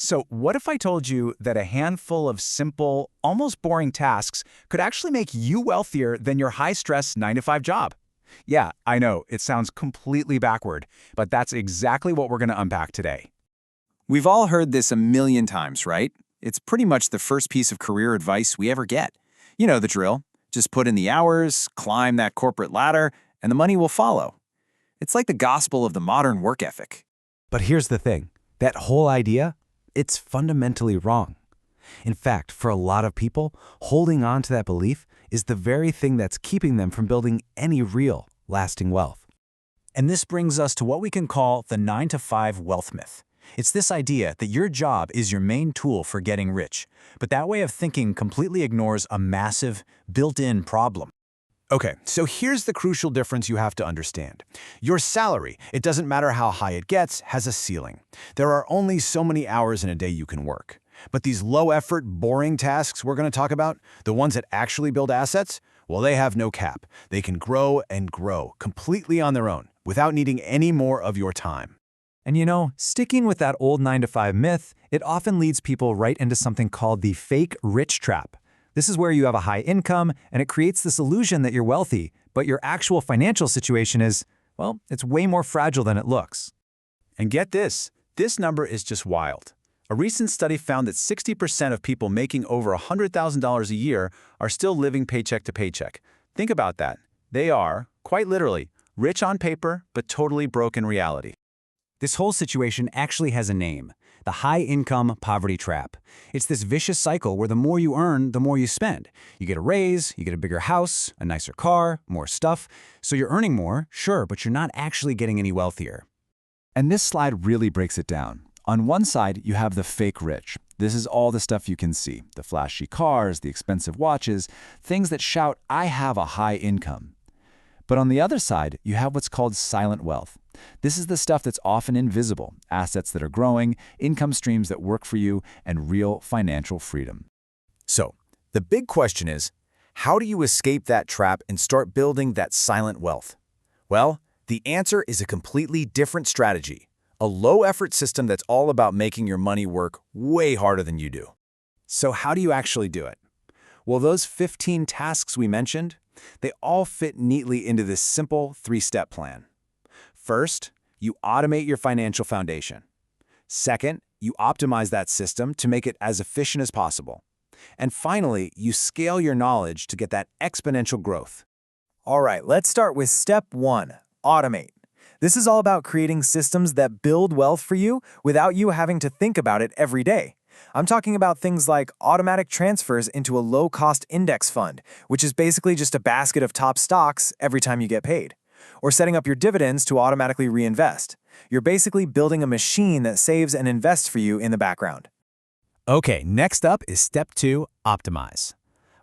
So what if I told you that a handful of simple, almost boring tasks could actually make you wealthier than your high-stress 9-to-5 job? Yeah, I know, it sounds completely backward, but that's exactly what we're going to unpack today. We've all heard this a million times, right? It's pretty much the first piece of career advice we ever get. You know the drill. Just put in the hours, climb that corporate ladder, and the money will follow. It's like the gospel of the modern work ethic. But here's the thing. That whole idea, it's fundamentally wrong. In fact, for a lot of people, holding on to that belief is the very thing that's keeping them from building any real, lasting wealth. And this brings us to what we can call the 9-to-5 wealth myth. It's this idea that your job is your main tool for getting rich, but that way of thinking completely ignores a massive, built-in problem. Okay, so here's the crucial difference you have to understand. Your salary, it doesn't matter how high it gets, has a ceiling. There are only so many hours in a day you can work. But these low-effort, boring tasks we're going to talk about, the ones that actually build assets, well, they have no cap. They can grow and grow completely on their own, without needing any more of your time. And you know, sticking with that old 9-to-5 myth, it often leads people right into something called the fake rich trap. This is where you have a high income, and it creates this illusion that you're wealthy, but your actual financial situation is, well, it's way more fragile than it looks. And get this number is just wild. A recent study found that 60% of people making over $100,000 a year are still living paycheck to paycheck. Think about that. They are, quite literally, rich on paper, but totally broke in reality. This whole situation actually has a name: the high-income poverty trap. It's this vicious cycle where the more you earn, the more you spend. You get a raise, you get a bigger house, a nicer car, more stuff. So you're earning more, sure, but you're not actually getting any wealthier. And this slide really breaks it down. On one side, you have the fake rich. This is all the stuff you can see: the flashy cars, the expensive watches, things that shout, "I have a high income." But on the other side, you have what's called silent wealth. This is the stuff that's often invisible: assets that are growing, income streams that work for you, and real financial freedom. So, the big question is, how do you escape that trap and start building that silent wealth? Well, the answer is a completely different strategy. A low-effort system that's all about making your money work way harder than you do. So how do you actually do it? Well, those 15 tasks we mentioned, they all fit neatly into this simple 3-step plan. First, you automate your financial foundation. Second, you optimize that system to make it as efficient as possible. And finally, you scale your knowledge to get that exponential growth. All right, let's start with step 1, automate. This is all about creating systems that build wealth for you without you having to think about it every day. I'm talking about things like automatic transfers into a low-cost index fund, which is basically just a basket of top stocks every time you get paid. Or setting up your dividends to automatically reinvest. You're basically building a machine that saves and invests for you in the background. Okay, next up is step 2, optimize.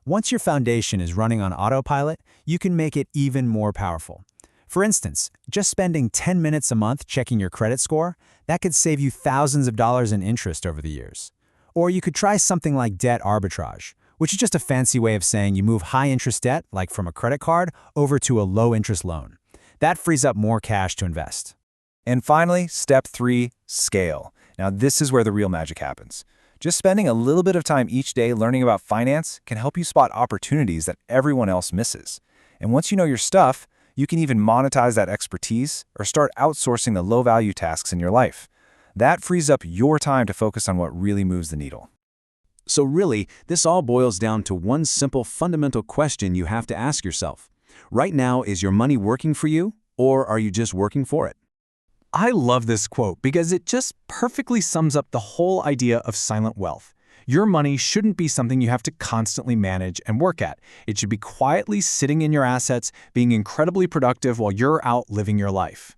Once your foundation is running on autopilot, you can make it even more powerful. For instance, just spending 10 minutes a month checking your credit score, that could save you thousands of dollars in interest over the years. Or you could try something like debt arbitrage, which is just a fancy way of saying you move high-interest debt, like from a credit card, over to a low-interest loan. That frees up more cash to invest. And finally, step 3, scale. Now this is where the real magic happens. Just spending a little bit of time each day learning about finance can help you spot opportunities that everyone else misses. And once you know your stuff, you can even monetize that expertise or start outsourcing the low-value tasks in your life. That frees up your time to focus on what really moves the needle. So really, this all boils down to one simple fundamental question you have to ask yourself. Right now, is your money working for you, or are you just working for it? I love this quote because it just perfectly sums up the whole idea of silent wealth. Your money shouldn't be something you have to constantly manage and work at. It should be quietly sitting in your assets, being incredibly productive while you're out living your life.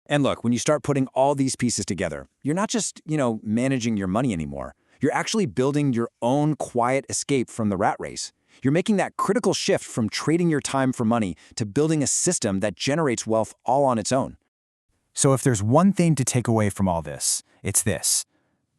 And look, when you start putting all these pieces together, you're not just, managing your money anymore. You're actually building your own quiet escape from the rat race. You're making that critical shift from trading your time for money to building a system that generates wealth all on its own. So if there's one thing to take away from all this, it's this.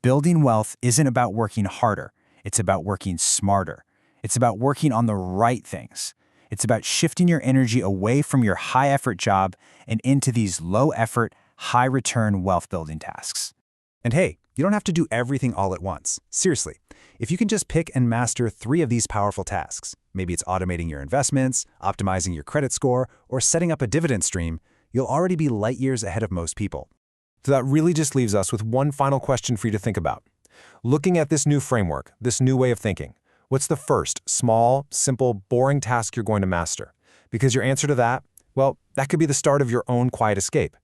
Building wealth isn't about working harder. It's about working smarter. It's about working on the right things. It's about shifting your energy away from your high-effort job and into these low-effort, high-return wealth-building tasks. And hey, You don't have to do everything all at once. Seriously, if you can just pick and master 3 of these powerful tasks, maybe it's automating your investments, optimizing your credit score, or setting up a dividend stream, you'll already be light years ahead of most people. So that really just leaves us with one final question for you to think about. Looking at this new framework, this new way of thinking, what's the first, small, simple, boring task you're going to master? Because your answer to that, well, that could be the start of your own quiet escape.